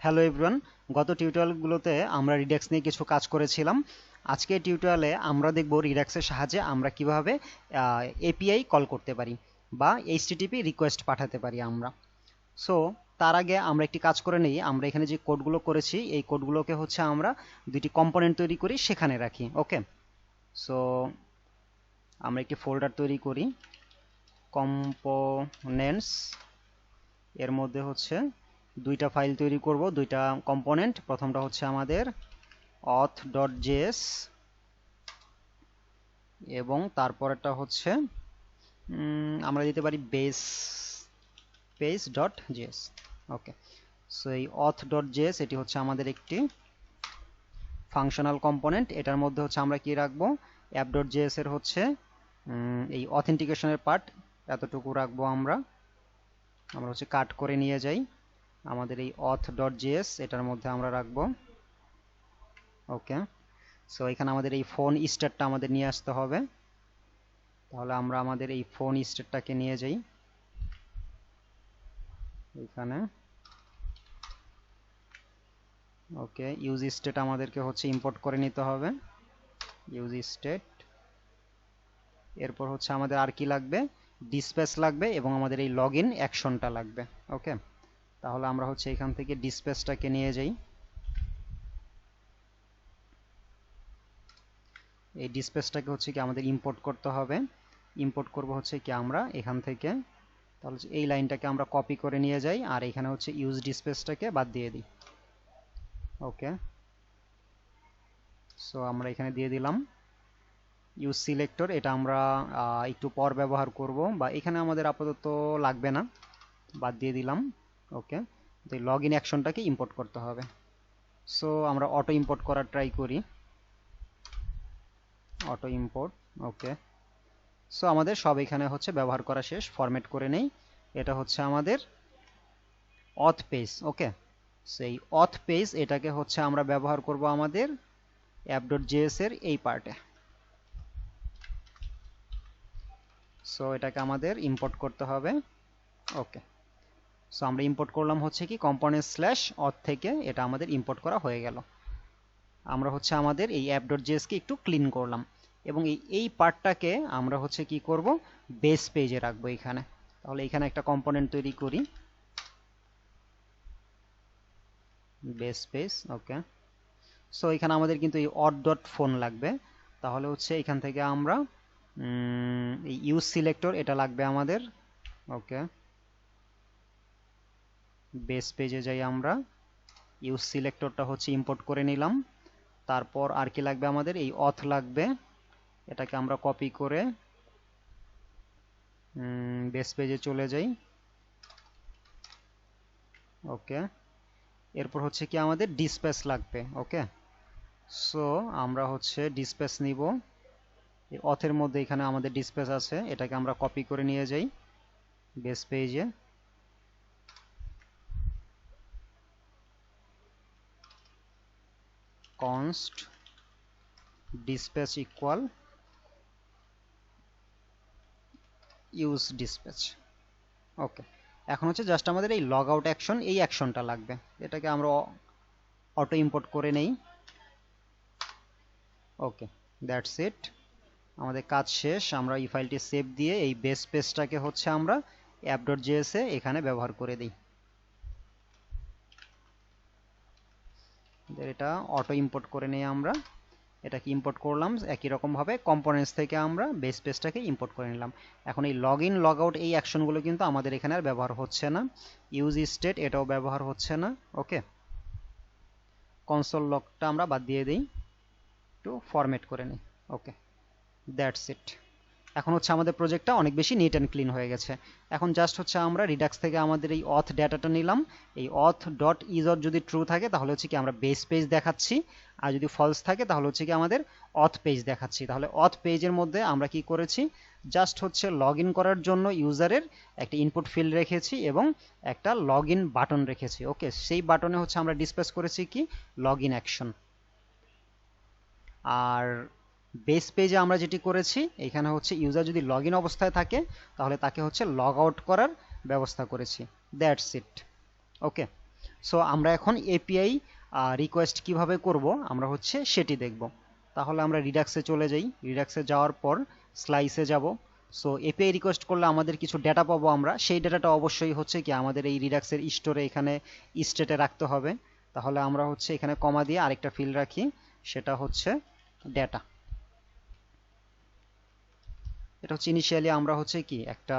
Hello everyone, গত টিউটোরিয়ালগুলোতে আমরা Redux নিয়ে কিছু কাজ করেছিলাম। আজকের টিউটোরিয়ালে আমরা দেখব রিডাক্সের সাহায্যে আমরা কিভাবে এপিআই কল করতে পারি বা এইচটিটিপি রিকোয়েস্ট পাঠাতে পারি আমরা। সো তার আগে আমরা একটি কাজ করে নিই। আমরা এখানে যে কোডগুলো করেছি এই কোডগুলোকে হচ্ছে আমরা দুটি কম্পোনেন্ট তৈরি করি, সেখানে রাখি। ওকে, সো আমরা একটি ফোল্ডার তৈরি করি, কম্পোনেন্টস। এর মধ্যে হচ্ছে দুইটা ফাইল তৈরি করব, দুইটা কম্পোনেন্ট। প্রথমটা হচ্ছে আমাদের auth.js এবং তারপরেরটা হচ্ছে আমরা দিতে পারি base.js। ওকে, সো এই auth.js এটি হচ্ছে আমাদের একটি ফাংশনাল কম্পোনেন্ট। এটার মধ্যে হচ্ছে আমরা কি রাখবো, app.js এর হচ্ছে এই অথেন্টিকেশনের পার্ট এতটুকু রাখবো। আমরা হচ্ছে কাট করে নিয়ে যাই আমাদের এই auth.js, এটার মধ্যে আমরা রাখবো। ওকে, সো এখানে আমাদের এই ফোন স্টেটটা আমাদের নিয়ে আসতে হবে। তাহলে আমরা আমাদের এই ফোন স্টেটটাকে নিয়ে যাই এখানে। ওকে, ইউজ স্টেট আমাদেরকে হচ্ছে ইম্পোর্ট করে নিতে হবে, ইউজ স্টেট। এরপর হচ্ছে আমাদের আর কি লাগবে, ডিসপ্যাচ লাগবে এবং আমাদের এই লগইন অ্যাকশনটা লাগবে। ওকে, তাহলে আমরা হচ্ছে এখান থেকে ডিসপ্যাচটাকে নিয়ে যাই। এই ডিসপ্যাচটাকে হচ্ছে কি আমাদের ইম্পোর্ট করতে হবে। ইম্পোর্ট করব হচ্ছে কি আমরা এখান থেকে। তাহলে এই লাইনটাকে আমরা কপি করে নিয়ে যাই আর এখানে হচ্ছে ইউজ ডিসপ্যাচটাকে বাদ দিয়ে দিই। ওকে, সো আমরা এখানে দিয়ে দিলাম ইউজ সিলেক্টর। এটা আমরা একটু পর ব্যবহার করব, বা এখানে আমাদের আপাতত লাগবে না, বাদ দিয়ে দিলাম। ওকে, তো লগইন অ্যাকশনটাকে ইম্পোর্ট করতে হবে। সো আমরা অটো ইম্পোর্ট করার ট্রাই করি, অটো ইম্পোর্ট। ওকে, সো আমাদের সব এখানে হচ্ছে ব্যবহার করা শেষ। ফরম্যাট করে নেই। এটা হচ্ছে আমাদের অথ পেজ। ওকে, সেই অথ পেজ এটাকে হচ্ছে আমরা ব্যবহার করব আমাদের app.js এর এই পার্টে। সো এটাকে আমাদের ইম্পোর্ট করতে হবে। ওকে, সো আমরা ইম্পোর্ট করলাম হচ্ছে কি কম্পোনেন্ট স্ল্যাশ অথ থেকে, এটা আমাদের ইম্পোর্ট করা হয়ে গেল। আমরা হচ্ছে আমাদের এই app.js কে একটু ক্লিন করলাম এবং এই পার্টটাকে আমরা হচ্ছে কি করব, বেস পেজে রাখবো এখানে। তাহলে এখানে একটা কম্পোনেন্ট তৈরি করি, বেস পেজ। ওকে, সো এখানে আমাদের কিন্তু এই auth.phone লাগবে। তাহলে হচ্ছে এখান থেকে আমরা এই ইউজ সিলেক্টর এটা লাগবে আমাদের। ওকে, বেস পেজে যাই আমরা, ইউজ সিলেক্টরটা হচ্ছে ইম্পোর্ট করে নিলাম। তারপর আর কি লাগবে, আমাদের এই অথ লাগবে। এটাকে আমরা কপি করে বেস পেজে চলে যাই। ওকে, এরপর হচ্ছে কি আমাদের ডিসপ্যাচ লাগবে। ওকে, সো আমরা হচ্ছে ডিসপ্যাচ নিব। এই অথের মধ্যে এখানে আমাদের ডিসপ্যাচ আছে, এটাকে আমরা কপি করে নিয়ে যাই বেস পেজে। const dispatch equal use dispatch। ওকে, এখন হচ্ছে জাস্ট আমাদের এই লগ আউট অ্যাকশন, এই অ্যাকশনটা লাগবে। এটাকে আমরা অটো ইম্পোর্ট করে নেই। ওকে, দ্যাটস ইট, আমাদের কাজ শেষ। আমরা এই ফাইলটি সেভ দিয়ে এই বেস পেজটাকে হচ্ছে আমরা app.js এ এখানে ব্যবহার করে দিই। এটা অটো ইম্পোর্ট করে নিয়ে আমরা এটাকে ইম্পোর্ট করলাম একই রকম ভাবে। কম্পোনেন্টস থেকে আমরা বেস পেজটাকে ইম্পোর্ট করে নিলাম। এখন এই লগ ইন লগ আউট এই অ্যাকশনগুলো কিন্তু আমাদের এখানে আর ব্যবহার হচ্ছে না। ইউজ স্টেট এটাও ব্যবহার হচ্ছে না। ওকে, কনসোল লগটা আমরা বাদ দিয়ে দিই, একটু ফরম্যাট করে নিই। ওকে, দ্যাটস ইট। এখন হচ্ছে আমাদের প্রজেক্টটা অনেক বেশি নিট অ্যান্ড ক্লিন হয়ে গেছে। এখন জাস্ট হচ্ছে আমরা রিডাক্স থেকে আমাদের এই অথ ডেটাটা নিলাম। এই অথ ডট ইজর যদি ট্রু থাকে তাহলে হচ্ছে কি আমরা বেস পেজ দেখাচ্ছি, আর যদি ফলস থাকে তাহলে হচ্ছে কি আমাদের অথ পেজ দেখাচ্ছি। তাহলে অথ পেজের মধ্যে আমরা কি করেছি, জাস্ট হচ্ছে লগ ইন করার জন্য ইউজারের একটা ইনপুট ফিল্ড রেখেছি এবং একটা লগ ইন বাটন রেখেছি। ওকে, সেই বাটনে হচ্ছে আমরা ডিসপ্লেস করেছি কি লগ ইন অ্যাকশন। আর বেস পেজে আমরা যেটি করেছি এখানে হচ্ছে ইউজার যদি লগ ইন অবস্থায় থাকে তাহলে তাকে হচ্ছে লগ আউট করার ব্যবস্থা করেছি। That's it. ওকে, সো আমরা এখন এপিআই রিকোয়েস্ট কিভাবে করব আমরা হচ্ছে সেটি দেখব। তাহলে আমরা রিডাক্সে চলে যাই, রিডাক্সে যাওয়ার পর স্লাইসে যাব। সো এপিআই রিকোয়েস্ট করলে আমাদের কিছু ডেটা পাবো আমরা, সেই ডেটাটা অবশ্যই হচ্ছে কি আমাদের এই রিডাক্সের স্টোরে এখানে স্টেটে রাখতে হবে। তাহলে আমরা হচ্ছে এখানে কমা দিয়ে আরেকটা ফিল্ড রাখি, সেটা হচ্ছে ডেটা। এটা হচ্ছে ইনিশিয়ালি আমরা হচ্ছে কি একটা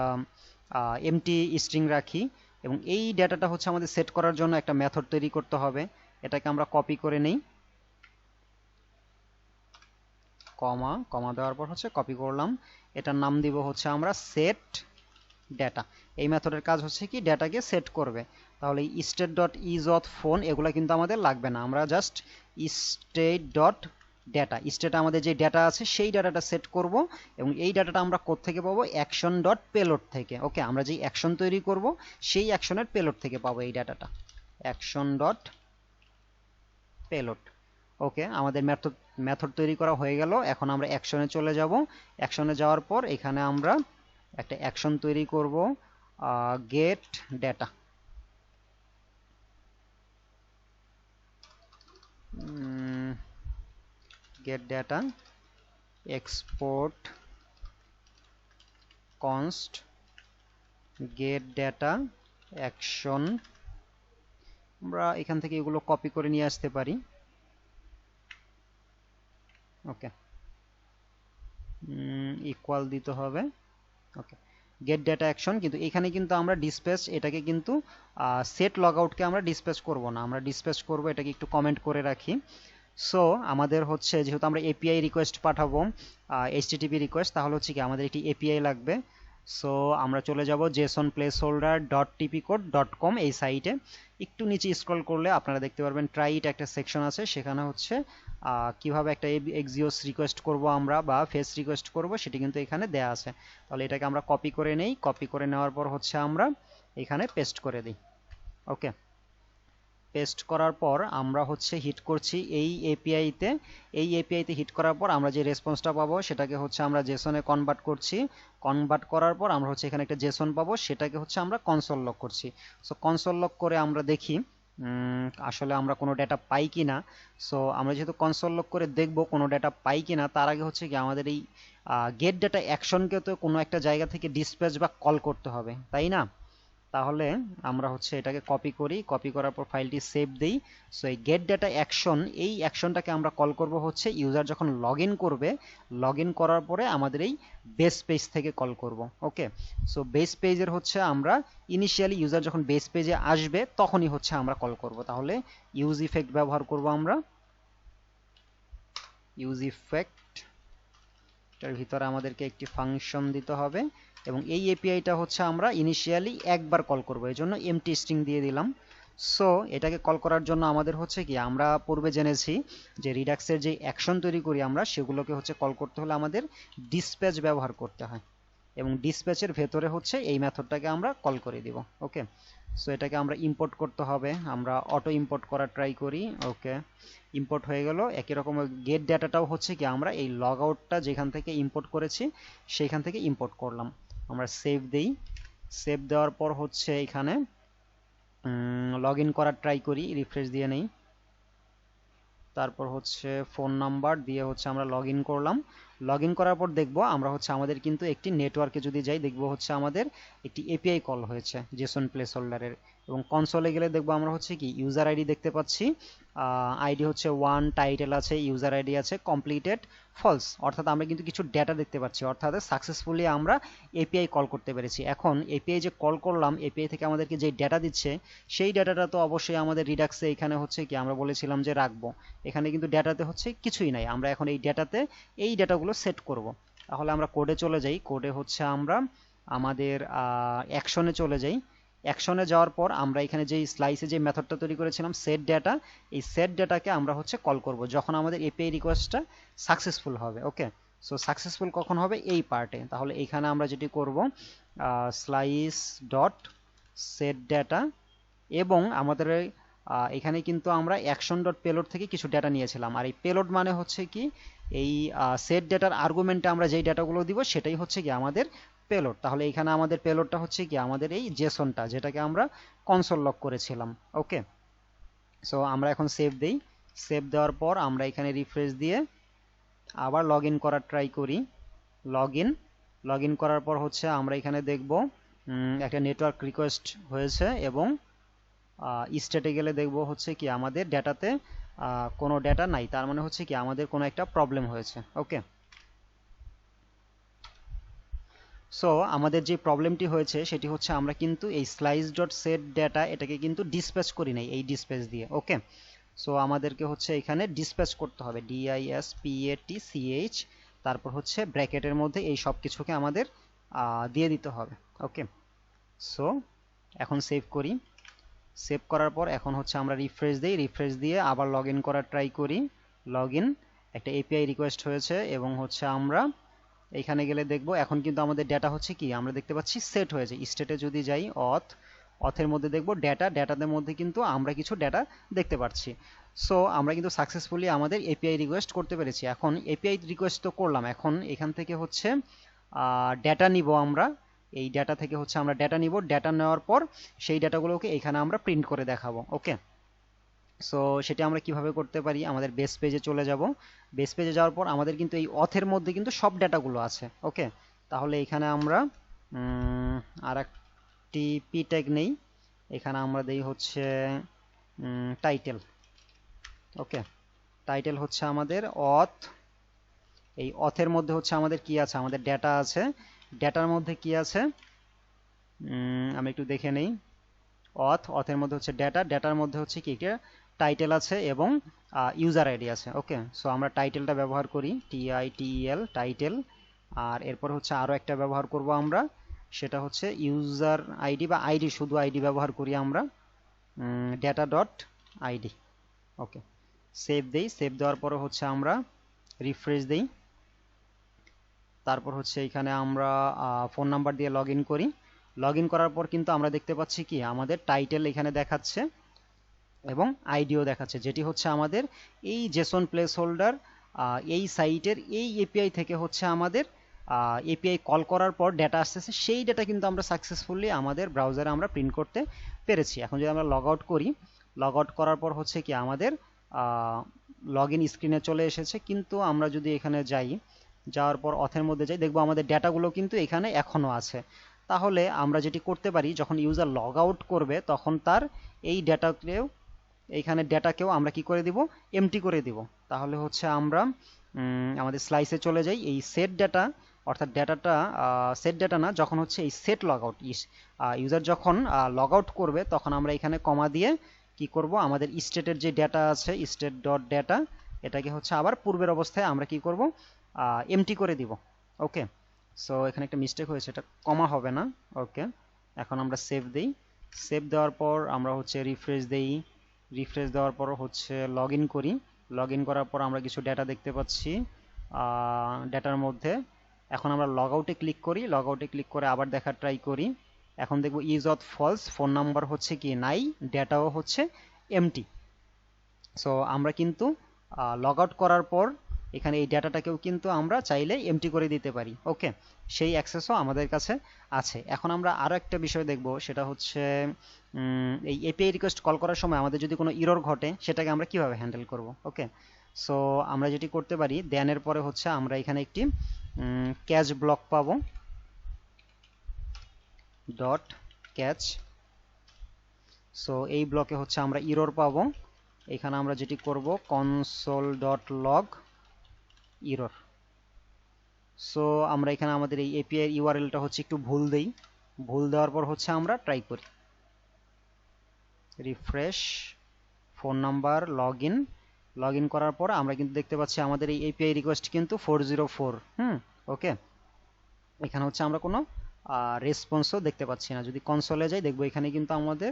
এমটি স্ট্রিং রাখি, এবং এই ডেটাটা হচ্ছে আমাদের সেট করার জন্য একটা মেথড তৈরি করতে হবে। এটাকে আমরা কপি করে নেই, কমা কমা দেওয়ার পর হচ্ছে কপি করলাম। এটার নাম দিব হচ্ছে আমরা সেট ডেটা। এই মেথডের কাজ হচ্ছে কি ডেটাকে সেট করবে। তাহলে state dot is of phone এগুলো কিন্তু আমাদের লাগবে না, আমরা জাস্ট স্টেট ডট ডেটা, স্টেটে আমাদের যে ডেটা আছে সেই ডাটাটা সেট করব, এবং এই ডাটাটা আমরা কোত্থেকে পাবো, অ্যাকশন ডট পেলোড থেকে। ওকে, আমরা যে অ্যাকশন তৈরি করব সেই অ্যাকশনের পেলোড থেকে পাবো এই ডাটাটা, অ্যাকশন ডট পেলোড। ওকে, আমাদের মেথড তৈরি করা হয়ে গেল। এখন আমরা অ্যাকশনে চলে যাব। অ্যাকশনে যাওয়ার পর এখানে আমরা একটা অ্যাকশন তৈরি করব, get data. Get data export const get data action. আমরা এখান থেকে এগুলো কপি করে নিয়ে আসতে পারি। ওকে, ইকুয়াল দিতে হবে। ওকে, গেট ডেটা অ্যাকশন, কিন্তু এখানে কিন্তু আমরা ডিসপ্যাচ এটাকে কিন্তু সেট লগ আউটকে আমরা ডিসপ্যাচ করব না, আমরা ডিসপ্যাচ করব এটাকে একটু কমেন্ট করে রাখি। সো আমাদের হচ্ছে যেহেতু আমরা এপিআই রিকোয়েস্ট পাঠাবো, এইচটিটিপি রিকোয়েস্ট, তাহলে হচ্ছে কি আমাদের একটি এপিআই লাগবে। সো আমরা চলে যাব JSON placeholder dot typicode dot com এই সাইটে। একটু নিচে স্ক্রল করলে আপনারা দেখতে পারবেন ট্রাইট একটা সেকশন আছে, সেখানে হচ্ছে কিভাবে একটা এক্সিওস রিকোয়েস্ট করব আমরা বা ফেস রিকোয়েস্ট করব সেটি কিন্তু এখানে দেয়া আছে। তাহলে এটাকে আমরা কপি করে নেই, কপি করে নেওয়ার পর হচ্ছে আমরা এখানে পেস্ট করে দিই। ওকে, পেস্ট করার পর আমরা হচ্ছে হিট করছি এই এপিআইতে। এই এপিআইতে হিট করার পর আমরা যে রেসপন্সটা পাবো সেটাকে হচ্ছে আমরা জেসনে কনভার্ট করছি। কনভার্ট করার পর আমরা হচ্ছে এখানে একটা জেসন পাবো, সেটাকে হচ্ছে আমরা কনসোল লগ করছি। সো কনসোল লগ করে আমরা দেখি আসলে আমরা কোনো ডেটা পাই কিনা। সো আমরা যেহেতু কনসোল লগ করে দেখব কোনো ডেটা পাই কিনা, তার আগে হচ্ছে কি আমাদের এই গেট ডেটা অ্যাকশনকে তো কোনো একটা জায়গা থেকে ডিসপ্যাচ বা কল করতে হবে, তাই না? তাহলে আমরা হচ্ছে এটাকে কপি করি, কপি করার পর ফাইলটি সেভ দেই। সো এই গেট ডেটা অ্যাকশন, এই অ্যাকশনটাকে আমরা কল করব হচ্ছে ইউজার যখন লগ ইন করবে, লগ ইন করার পরে আমাদের এই বেস পেজ থেকে কল করব। ওকে, সো বেস পেজের হচ্ছে আমরা ইনিশিয়ালি ইউজার যখন বেস পেজে আসবে তখনই হচ্ছে আমরা কল করব। তাহলে ইউজ ইফেক্ট ব্যবহার করব আমরা, ইউজ ইফেক্ট, এটার ভিতরে আমাদেরকে একটি ফাংশন দিতে হবে, এবং এই এপিআইটা হচ্ছে আমরা ইনিশিয়ালি একবার কল করব, এই জন্য এমটি স্ট্রিং দিয়ে দিলাম। সো এটাকে কল করার জন্য আমাদের হচ্ছে কি আমরা পূর্বে জেনেছি যে রিডাক্সের যে অ্যাকশন তৈরি করি আমরা সেগুলোকে হচ্ছে কল করতে হলে আমাদের ডিসপ্যাচ ব্যবহার করতে হয়, এবং ডিসপ্যাচের ভেতরে হচ্ছে এই মেথডটাকে আমরা কল করে দিব। ওকে, সো এটাকে আমরা ইম্পোর্ট করতে হবে, আমরা অটো ইম্পোর্ট করার ট্রাই করি। ওকে, ইম্পোর্ট হয়ে গেল। একই রকম গেট ডাটাটাও হচ্ছে কি আমরা এই লগ আউটটা যেখান থেকে ইম্পোর্ট করেছি সেইখান থেকে ইম্পোর্ট করলাম। আমরা সেভ দেই, সেভ দেওয়ার পর হচ্ছে এখানে লগ ইন করার ট্রাই করি, রিফ্রেশ দিয়ে নেই। তারপর হচ্ছে ফোন নাম্বার দিয়ে হচ্ছে আমরা লগ ইন করলাম। লগ ইন করার পর দেখব আমরা হচ্ছে আমাদের কিন্তু একটি নেটওয়ার্কে যদি যাই দেখব হচ্ছে আমাদের একটি এপিআই কল হয়েছে জেসন প্লেস হোল্ডারের, এবং কনসোলে গেলে দেখব আমরা হচ্ছে কি ইউজার আইডি দেখতে পাচ্ছি, আইডি হচ্ছে 1, টাইটেল আছে, ইউজার আইডি আছে, কমপ্লিটেড ফলস, অর্থাৎ আমরা কিন্তু কিছু ডেটা দেখতে পাচ্ছি, অর্থাৎ সাকসেসফুলি আমরা এপিআই কল করতে পেরেছি। এখন এপিআই যে কল করলাম, এপিআই থেকে আমাদেরকে যে ডেটা দিচ্ছে সেই ডেটাটা তো অবশ্যই আমাদের রিডাক্সে এখানে হচ্ছে কি আমরা বলেছিলাম যে রাখবো, এখানে কিন্তু ডেটাতে হচ্ছে কিছুই নাই, আমরা এখন এই ডেটাতে এই ডেটাগুলো সেট করব। তাহলে আমরা কোডে চলে যাই, কোডে হচ্ছে আমরা আমাদের অ্যাকশনে চলে যাই। অ্যাকশনে যাওয়ার পর আমরা এখানে যে স্লাইসে যে মেথডটা তৈরি করেছিলাম সেট ডেটা, এই সেট ডেটাকে আমরা হচ্ছে কল করব যখন আমাদের এপিআই রিকোয়েস্টটা সাকসেসফুল হবে। ওকে, সো সাকসেসফুল কখন হবে, এই পার্টে। তাহলে এইখানে আমরা যেটি করব স্লাইস ডট সেট ডেটা, এবং আমাদের এখানে কিন্তু আমরা অ্যাকশন ডট পেলোড থেকে কিছু ডেটা নিয়েছিলাম, আর এই পেলোড মানে হচ্ছে কি এই সেট ডেটার আর্গুমেন্টে আমরা যেই ডেটাগুলো দিব সেটাই হচ্ছে কি আমাদের পেলোড। তাহলে এখানে আমাদের পেলোডটা হচ্ছে কি আমাদের এই জেসনটা যেটাকে আমরা কনসোল লগ করেছিলাম। ওকে, সো আমরা এখন সেভ দেই। সেভ দেওয়ার পর আমরা এখানে রিফ্রেশ দিয়ে আবার লগ ইন করার ট্রাই করি। লগ ইন করার পর হচ্ছে আমরা এখানে দেখব একটা নেটওয়ার্ক রিকোয়েস্ট হয়েছে এবং স্টেটে গেলে দেখব হচ্ছে কি আমাদের ডেটাতে কোনো ডেটা নাই, তার মানে হচ্ছে কি আমাদের কোনো একটা প্রবলেম হয়েছে। ওকে, সো আমাদের যে প্রবলেমটি হয়েছে সেটি হচ্ছে আমরা কিন্তু এই স্লাইস ডট সেট ডেটা এটাকে কিন্তু ডিসপ্যাচ করি নাই এই ডিসপ্যাচ দিয়ে। ওকে, সো আমাদেরকে হচ্ছে এখানে ডিসপ্যাচ করতে হবে, DISPATCH, তারপর হচ্ছে ব্র্যাকেটের মধ্যে এই সব কিছুকে আমাদের দিয়ে দিতে হবে। ওকে, সো এখন সেভ করি। সেভ করার পর এখন হচ্ছে আমরা রিফ্রেশ দিই, রিফ্রেশ দিয়ে আবার লগ ইন করার ট্রাই করি। লগ ইন, একটা এপিআই রিকোয়েস্ট হয়েছে এবং হচ্ছে আমরা এইখানে গেলে দেখব এখন কিন্তু আমাদের ডেটা হচ্ছে কি আমরা দেখতে পাচ্ছি সেট হয়েছে। স্টেটে যদি যাই অথের মধ্যে দেখব ডেটাদের মধ্যে কিন্তু আমরা কিছু ডেটা দেখতে পাচ্ছি। সো আমরা কিন্তু সাকসেসফুলি আমাদের এপিআই রিকোয়েস্ট করতে পেরেছি। এখন এপিআই রিকোয়েস্ট তো করলাম, এখন এখান থেকে হচ্ছে ডেটা নিব আমরা। এই ডেটা থেকে হচ্ছে আমরা ডেটা নিব, ডেটা নেওয়ার পর সেই ডেটাগুলোকে এখানে আমরা প্রিন্ট করে দেখাবো। ওকে, সো সেটা আমরা কিভাবে করতে পারি, আমাদের বেস পেজে চলে যাব। বেস পেজে যাওয়ার পর আমাদের কিন্তু এই অথের মধ্যে কিন্তু সব ডেটাগুলো আছে। ওকে, তাহলে এখানে আমরা আর একটি পি ট্যাগ নেই, এখানে আমরা দেই হচ্ছে টাইটেল। ওকে, টাইটেল হচ্ছে আমাদের অথ। এই অথের মধ্যে হচ্ছে আমাদের কি আছে, আমাদের ডেটা আছে। ডেটার মধ্যে কি আছে আমি একটু দেখে নেই। অথের মধ্যে হচ্ছে ডেটার মধ্যে হচ্ছে কি একটা টাইটেল আছে এবং ইউজার আইডি আছে। ওকে, সো আমরা টাইটেলটা ব্যবহার করি, TITEL টাইটেল। আর এরপর হচ্ছে আরও একটা ব্যবহার করব আমরা, সেটা হচ্ছে ইউজার আইডি বা আইডি, শুধু আইডি ব্যবহার করি আমরা, ডেটা ডট আইডি। ওকে, সেভ দেই। সেভ দেওয়ার পরে হচ্ছে আমরা রিফ্রেশ দেই। তারপর হচ্ছে এখানে আমরা ফোন নাম্বার দিয়ে লগ ইন করি। লগ ইন করার পর কিন্তু আমরা দেখতে পাচ্ছি কি আমাদের টাইটেল এখানে দেখাচ্ছে এবং আইডিও দেখাচ্ছে, যেটি হচ্ছে আমাদের এই জেসন প্লেস হোল্ডার এই সাইটের এই এপিআই থেকে হচ্ছে আমাদের এপিআই কল করার পর ডেটা আসতেছে, সেই ডেটা কিন্তু আমরা সাকসেসফুলি আমাদের ব্রাউজারে আমরা প্রিন্ট করতে পেরেছি। এখন যদি আমরা লগ আউট করি, লগ আউট করার পর হচ্ছে কি আমাদের লগ ইন স্ক্রিনে চলে এসেছে, কিন্তু আমরা যদি এখানে যাই, যাওয়ার পর অথের মধ্যে যাই, দেখবো আমাদের ডেটাগুলো কিন্তু এখানে এখনও আছে। তাহলে আমরা যেটি করতে পারি, যখন ইউজার লগ আউট করবে তখন তার এই ডেটাকেও এইখানে ডেটাকেও আমরা কি করে দিব, এমটি করে দিব। তাহলে হচ্ছে আমরা আমাদের স্লাইসে চলে যাই, এই সেট ডেটা অর্থাৎ ডেটাটা সেট ডেটা না, যখন হচ্ছে এই সেট লগ আউট ইউজার যখন লগ আউট করবে তখন আমরা এখানে কমা দিয়ে কি করব, আমাদের স্টেটের যে ডেটা আছে স্টেট ডট ডেটা এটাকে হচ্ছে আবার পূর্বের অবস্থায় আমরা কি করব, এমটি করে দিব। ওকে, সো এখানে একটা মিস্টেক হয়েছে, এটা কমা হবে না। ওকে, এখন আমরা সেভ দেই। সেভ দেওয়ার পর আমরা হচ্ছে রিফ্রেশ দেই। রিফ্রেশ দেওয়ার পর হচ্ছে লগ ইন করি। লগ ইন করার পর আমরা কিছু ডেটা দেখতে পাচ্ছি ডেটার মধ্যে। এখন আমরা লগ আউটে ক্লিক করি, লগ আউটে ক্লিক করে আবার দেখার ট্রাই করি। এখন দেখব is off false, phone number হচ্ছে কি নাই, ডেটাও হচ্ছে এমটি। সো আমরা কিন্তু লগ আউট করার পর এখানে এই ডেটাটাকেও কিন্তু আমরা চাইলে এমটি করে দিতে পারি। ওকে, সেই অ্যাক্সেসও আমাদের কাছে আছে। এখন আমরা আরও একটা বিষয় দেখব, সেটা হচ্ছে এই এপিআই রিকোয়েস্ট কল করার সময় আমাদের যদি কোনো ইরর ঘটে সেটাকে আমরা কিভাবে হ্যান্ডেল করব। ওকে, সো আমরা যেটি করতে পারি, দেনের পরে হচ্ছে আমরা এখানে একটি ক্যাচ ব্লক পাবো, ডট ক্যাচ। সো এই ব্লকে হচ্ছে আমরা ইরর পাবো। এখানে আমরা যেটি করব console dot log error. So আমরা এখানে আমাদের এই এপিআই ইউআরএলটা হচ্ছে একটু ভুল দেই, ভুল দেওয়ার পর হচ্ছে আমরা ট্রাই করি, refresh, phone number, log in করার পর আমরা কিন্তু দেখতে পাচ্ছি আমাদের এই এপিআই রিকোয়েস্ট কিন্তু 404। ওকে, এখানে হচ্ছে আমরা কোনো রেসপন্সও দেখতে পাচ্ছি না। যদি কনসোলে যাই দেখবো এখানে কিন্তু আমাদের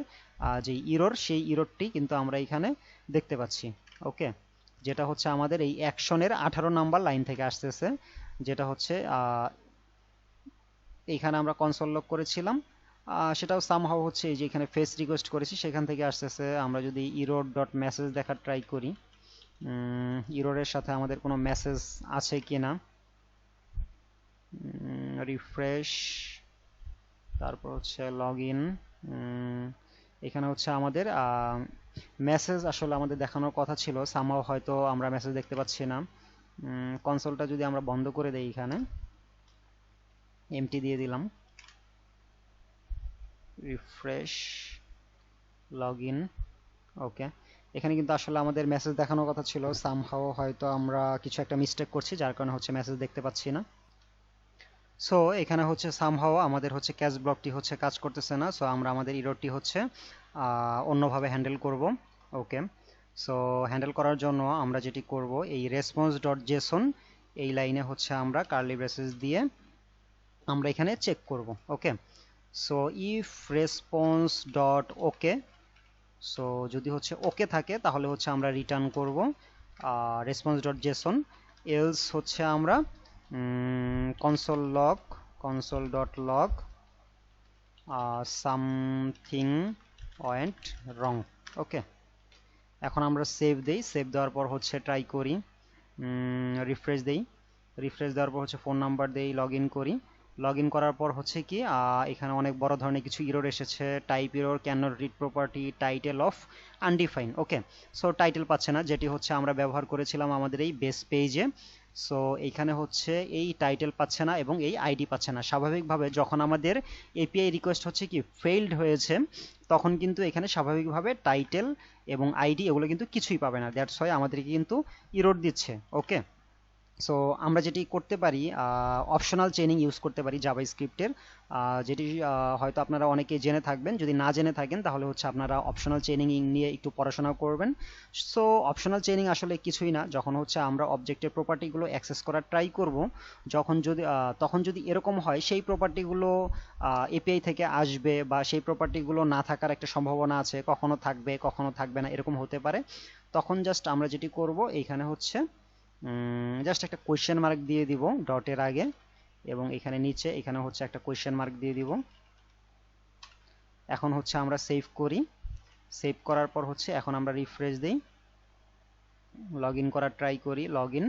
যে ইরর সেই ইররটি কিন্তু আমরা এখানে দেখতে পাচ্ছি। ওকে, যেটা হচ্ছে আমাদের এই অ্যাকশনের 18 নাম্বার লাইন থেকে আসতেছে, যেটা হচ্ছে এইখানে আমরা কনসোল লক করেছিলাম, সেটাও সামহাও হচ্ছে এই যে এখানে ফেস রিকোয়েস্ট করেছি সেখান থেকে আসতেছে। আমরা যদি ইরর ডট মেসেজ দেখার ট্রাই করি, ইররের সাথে আমাদের কোনো মেসেজ আছে কিনা, রিফ্রেশ, তারপর হচ্ছে লগ ইন, এখানে হচ্ছে আমাদের মেসেজ আসলে আমাদের দেখানোর কথা ছিল, সামহাও হয়তো আমরা মেসেজ দেখতে পাচ্ছি না। কনসোলটা যদি আমরা বন্ধ করে দেই, এখানে এমটি দিয়ে দিলাম, রিফ্রেশ, লগ ইন, ওকে। এখানে কিন্তু আসলে আমাদের মেসেজ দেখানোর কথা ছিল, সামহাও হয়তো আমরা কিছু একটা মিস্টেক করছি যার কারণে হচ্ছে মেসেজ দেখতে পাচ্ছি না। সো এখানে হচ্ছে সামহাও আমাদের হচ্ছে ক্যাচ ব্লকটি হচ্ছে কাজ করতেছে না, সো আমরা আমাদের ইররটি হচ্ছে অন্যভাবে হ্যান্ডেল করব। ওকে, সো হ্যান্ডেল করার জন্য আমরা যেটি করব, এই রেসপন্স ডট জেসন এই লাইনে হচ্ছে আমরা কার্লি ব্রেসেস দিয়ে আমরা এখানে চেক করব। Okay, so if response dot okay, so যদি হচ্ছে ওকে থাকে তাহলে হচ্ছে আমরা রিটার্ন করব রেসপন্স ডট জেসন, এলস হচ্ছে আমরা console dot log something went wrong। ওকে, এখন আমরা সেভ দেই, সেভ দেওয়ার পর হচ্ছে ট্রাই করি, রিফ্রেশ দেই, রিফ্রেশ দেওয়ার পর হচ্ছে ফোন নাম্বার দেই, লগ ইন করি, লগ ইন করার পর হচ্ছে কি এখানে অনেক বড় ধরনের কিছু ইরর এসেছে, type error, can not read property, title of undefined. Okay, so title পাচ্ছে না, যেটি হচ্ছে আমরা ব্যবহার করেছিলাম আমাদের এই বেস পেজে। সো এইখানে হচ্ছে এই টাইটেল পাচ্ছে না এবং এই আইডি পাচ্ছে না। স্বাভাবিকভাবে যখন আমাদের এপিআই রিকোয়েস্ট হচ্ছে কি ফেইল্ড হয়েছে, তখন কিন্তু এখানে স্বাভাবিকভাবে টাইটেল এবং আইডি এগুলো কিন্তু কিছুই পাবে না, দ্যাটস ওয়াই আমাদেরকে কিন্তু ইরর দিচ্ছে। ওকে, সো আমরা যেটি করতে পারি, অপশনাল চেইনিং ইউজ করতে পারি জাভাস্ক্রিপ্টের, যেটি হয়তো আপনারা অনেকে জেনে থাকবেন, যদি না জেনে থাকেন তাহলে হচ্ছে আপনারা অপশনাল চেইনিং নিয়ে একটু পড়াশোনা করবেন। সো অপশনাল চেইনিং আসলে কিছুই না, যখন হচ্ছে আমরা অবজেক্টের প্রপার্টিগুলো অ্যাক্সেস করার ট্রাই করব, তখন যদি এরকম হয় সেই প্রপার্টিগুলো এপিআই থেকে আসবে বা সেই প্রপার্টিগুলো না থাকার একটা সম্ভাবনা আছে, কখনো থাকবে কখনো থাকবে না, এরকম হতে পারে, তখন জাস্ট আমরা যেটি করব এইখানে হচ্ছে জাস্ট একটা কোয়েশ্চেন মার্ক দিয়ে দিব ডটের আগে, এবং এখানে নিচে এখানে হচ্ছে একটা কোয়েশ্চেন মার্ক দিয়ে দিব। এখন হচ্ছে আমরা সেভ করি, সেভ করার পর হচ্ছে এখন আমরা রিফ্রেশ দেই, লগ ইন করার ট্রাই করি, লগ ইন,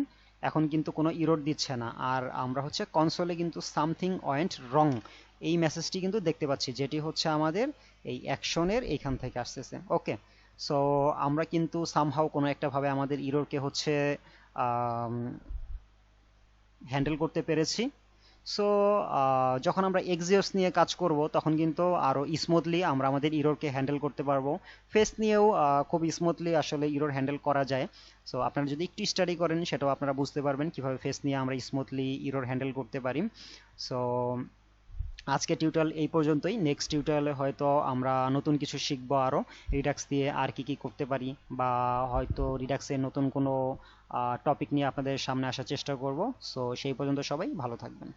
এখন কিন্তু কোনো ইরর দিচ্ছে না, আর আমরা হচ্ছে কনসোলে কিন্তু সামথিং ওয়েন্ট রং এই মেসেজটি কিন্তু দেখতে পাচ্ছি, যেটি হচ্ছে আমাদের এই অ্যাকশনের এইখান থেকে আসতেছে। ওকে, সো আমরা কিন্তু সামহাও কোনো একটা ভাবে আমাদের ইররকে হচ্ছে হ্যান্ডেল করতে পেরেছি। সো যখন আমরা এক্সিওস নিয়ে কাজ করব তখন কিন্তু আরও স্মুথলি আমরা আমাদের ইররকে হ্যান্ডেল করতে পারবো। ফেস নিয়েও খুব স্মুথলি আসলে ইরর হ্যান্ডেল করা যায়। সো আপনারা যদি একটু স্টাডি করেন সেটাও আপনারা বুঝতে পারবেন কিভাবে ফেস নিয়ে আমরা স্মুথলি ইরর হ্যান্ডেল করতে পারি। সো আজকে টিউটোরিয়াল এই পর্যন্তই, নেক্সট টিউটোরিয়ালে হয়তো আমরা নতুন কিছু শিখবো, আরও রিডাক্স দিয়ে আর কি কি করতে পারি, বা হয়তো রিডাক্সের নতুন কোনো টপিক নিয়ে আপনাদের সামনে আসার চেষ্টা করব। সো সেই পর্যন্ত সবাই ভালো থাকবেন।